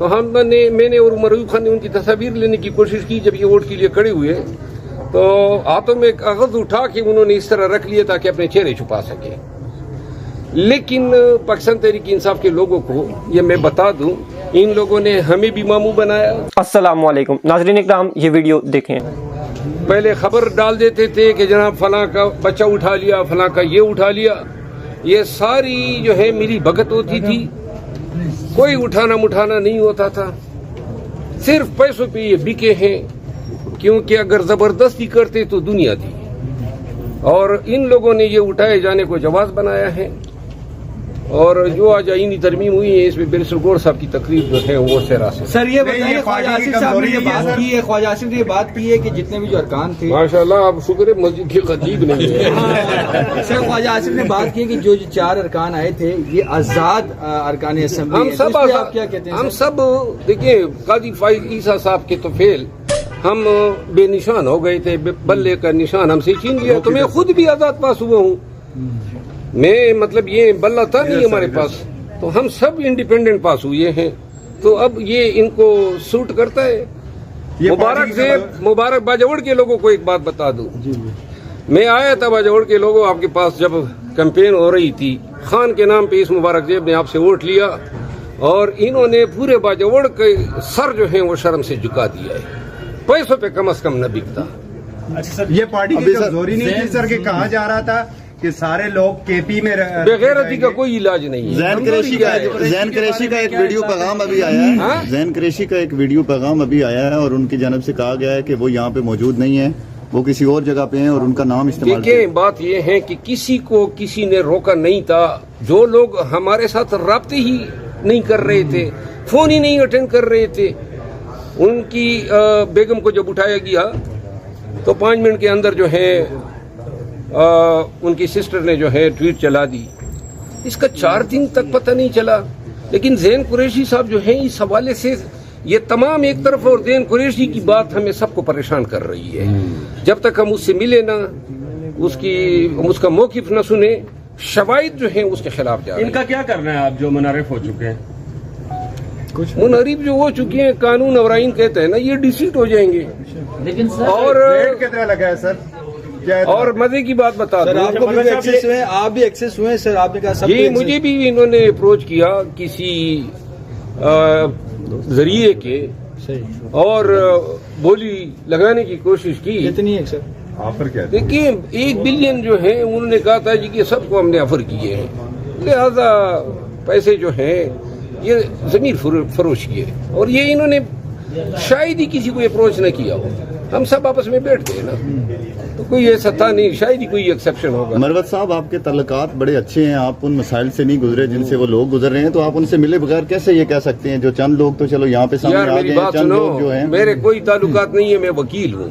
تو میں نے اور عمر ایوب خان نے ان کی تصاویر لینے کی کوشش کی جب یہ ووٹ کے لیے کھڑے ہوئے، تو ہاتھوں میں کاغذ اٹھا کے انہوں نے اس طرح رکھ لیا تاکہ اپنے چہرے چھپا سکیں. لیکن پاکستان تحریک انصاف کے لوگوں کو یہ میں بتا دوں، ان لوگوں نے ہمیں بھی ماموں بنایا. السلام علیکم ناظرین اکرام، یہ ویڈیو دیکھیں. پہلے خبر ڈال دیتے تھے کہ جناب فلاں کا بچہ اٹھا لیا، فلاں کا یہ اٹھا لیا. یہ ساری جو ہے میری بھگت ہوتی تھی، کوئی اٹھانا مٹھانا نہیں ہوتا تھا. صرف پیسوں پہ یہ بکے ہیں، کیونکہ اگر زبردستی کرتے تو دنیا تھی. اور ان لوگوں نے یہ اٹھائے جانے کو جواز بنایا ہے. اور جو آج آئینی ترمیم ہوئی ہے اس میں بیرسٹر گور صاحب کی تقریر جو ہے وہ سراسی. سر یہ بتائیے، خواجہ آصف صاحب نے یہ بات کی ہے، خواجہ آصف نے یہ بات کی ہے کہ جتنے بھی جو ارکان تھے، ماشاءاللہ اب شکر ہے مسجد کی خطیب نہیں ہے. سر خواجہ آصف نے بات کی کہ جو 4 ارکان آئے تھے یہ آزاد ارکان اسمبلی ہم ہیں. سب اس پہ آپ کیا کہتے ہیں؟ ہم سب دیکھیے، قاضی فائز عیسیٰ صاحب کے تو فیل ہم بے نشان ہو گئے تھے، بلے کا نشان ہم سے چھین لیا. تو میں خود بھی آزاد پاس ہوا ہوں. میں مطلب یہ بلہ تھا نہیں ہمارے پاس، تو ہم سب انڈیپینڈنٹ پاس ہوئے ہیں. تو اب یہ ان کو سوٹ کرتا ہے. مبارک باجوڑ کے لوگوں کو ایک بات بتا دوں، میں آیا تھا باجوڑ کے لوگوں آپ کے پاس جب کیمپین ہو رہی تھی. خان کے نام پہ اس مبارک زیب نے آپ سے ووٹ لیا اور انہوں نے پورے باجوڑ کے سر جو ہیں وہ شرم سے جھکا دیا ہے. پیسوں پہ کم از کم نہ بکتا. اچھا سر، یہ پارٹی کی کمزوری نہیں تھی سر کہ کہا جا رہا تھا کہ سارے لوگ کے پی میں بغیرتی کا کوئی علاج نہیں ہے. زین قریشی کا ایک ویڈیو پیغام ابھی آیا ہے. زین قریشی کا ایک ویڈیو پیغام ابھی آیا ہے اور ان کی جانب سے کہا گیا ہے کہ وہ یہاں پہ موجود نہیں ہے، وہ کسی اور جگہ پہ ہیں اور ان کا نام استعمال. دیکھیں بات یہ ہے کہ کسی کو کسی نے روکا نہیں تھا. جو لوگ ہمارے ساتھ رابطے ہی نہیں کر رہے تھے، فون ہی نہیں اٹینڈ کر رہے تھے، ان کی بیگم کو جب اٹھایا گیا تو 5 منٹ کے اندر جو ہے ان کی سسٹر نے جو ہے ٹویٹ چلا دی. اس کا 4 دن تک پتہ نہیں چلا. لیکن زین قریشی صاحب جو ہیں اس حوالے سے یہ تمام ایک طرف، اور زین قریشی کی بات ہمیں سب کو پریشان کر رہی ہے. جب تک ہم اس سے ملے نہ، اس کا موقف نہ سنے، شواہد جو ہیں اس کے خلاف جا رہے ہیں. ان کا کیا کرنا ہے آپ جو منحرف ہو چکے ہیں؟ منحرف جو ہو چکے ہیں، قانون اور آئین کہتے ہیں نا، یہ ڈیسیٹ ہو جائیں گے. لیکن اور کتنا لگا ہے سر؟ اور مذے کی بات بتا دوں، آپ بھی ایکسس ہوئے سر، آپ نے کہا جی مجھے بھی انہوں نے اپروچ کیا کسی ذریعے کے، اور بولی لگانے کی کوشش کی. کتنی ہے سر آفر کیا؟ دیکھیے 1 بلین جو ہے انہوں نے کہا تھا جی کہ سب کو ہم نے آفر کیے ہیں، لہذا پیسے جو ہیں یہ زمین فروش کیے. اور یہ انہوں نے شاید ہی کسی کو اپروچ نہ کیا ہو. ہم سب آپس میں بیٹھتے ہیں نا، تو کوئی ایسا تھا نہیں، شاید ہی کوئی ایکسیپشن ہوگا. مروت صاحب، آپ کے تعلقات بڑے اچھے ہیں، آپ ان مسائل سے نہیں گزرے جن سے وہ لوگ گزر رہے ہیں، تو آپ ان سے ملے بغیر کیسے یہ کہہ سکتے ہیں جو چند لوگ تو چلو یہاں پہ سامنے یار آ میری گئے بات ہیں، چند لوگ جو سنو، ہیں؟ میرے کوئی تعلقات نہیں ہے، میں وکیل ہوں،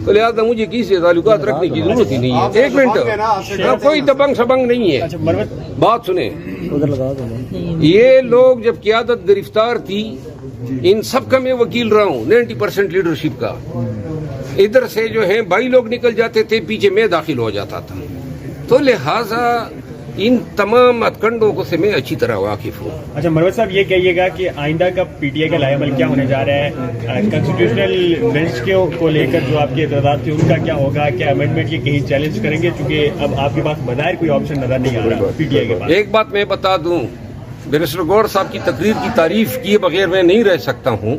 تو لہٰذا مجھے کسی سے تعلقات رکھنے کی ضرورت ہی نہیں ہے. 1 منٹ، کوئی دبنگ سبنگ نہیں ہے. بات سنیں، یہ لوگ جب قیادت گرفتار تھی، ان سب کا میں وکیل رہا ہوں، 90% لیڈرشپ کا. ادھر سے جو ہیں بھائی لوگ نکل جاتے تھے، پیچھے میں داخل ہو جاتا تھا. تو لہٰذا ان تمام ہتھکنڈوں کو سے میں اچھی طرح واقف ہوں. اچھا مروت صاحب، یہ کہیے گا کہ آئندہ کا پی ٹی آئی کا لائحہ عمل کیا ہونے جا رہا ہے؟ کانسٹیٹیوشنل بینچ کو لے کر جو آپ کے اعتراضات تھے ان کا کیا ہوگا؟ کیا امینڈمنٹ کی کہیں چیلنج کریں گے؟ چونکہ اب آپ کے پاس بظاہر کوئی آپشن نظر نہیں آ رہا پی ٹی آئی کے پاس. ایک بات میں بتا دوں، بیرسٹر گور صاحب کی تقریر کی تعریف کیے بغیر میں نہیں رہ سکتا ہوں.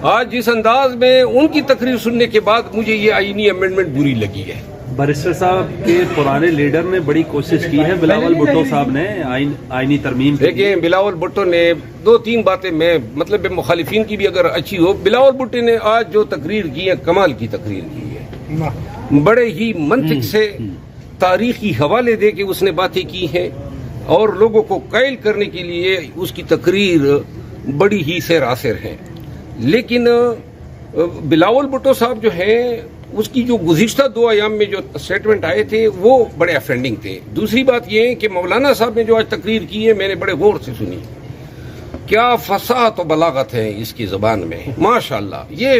آج جس انداز میں ان کی تقریر سننے کے بعد مجھے یہ آئینی امینڈمنٹ بری لگی ہے. بیرسٹر صاحب کے پرانے لیڈر نے بڑی کوشش کی ہے، بلاول بھٹو صاحب نے آئینی ترمیم. دیکھیں بلاول بھٹو نے 2-3 باتیں میں مطلب مخالفین کی بھی اگر اچھی ہو، بلاول بھٹو نے آج جو تقریر کی ہے کمال کی تقریر کی ہے. بڑے ہی منطق سے تاریخی حوالے دے کے اس نے باتیں کی ہیں، اور لوگوں کو قائل کرنے کے لیے اس کی تقریر بڑی ہی سیر اثر ہے. لیکن بلاول بھٹو صاحب جو ہیں، اس کی جو گزشتہ 2 ایام میں جو اسٹیٹمنٹ آئے تھے وہ بڑے افینڈنگ تھے. دوسری بات یہ ہے کہ مولانا صاحب نے جو آج تقریر کی ہے میں نے بڑے غور سے سنی. کیا فصاحت و بلاغت ہے اس کی زبان میں، ماشاءاللہ. یہ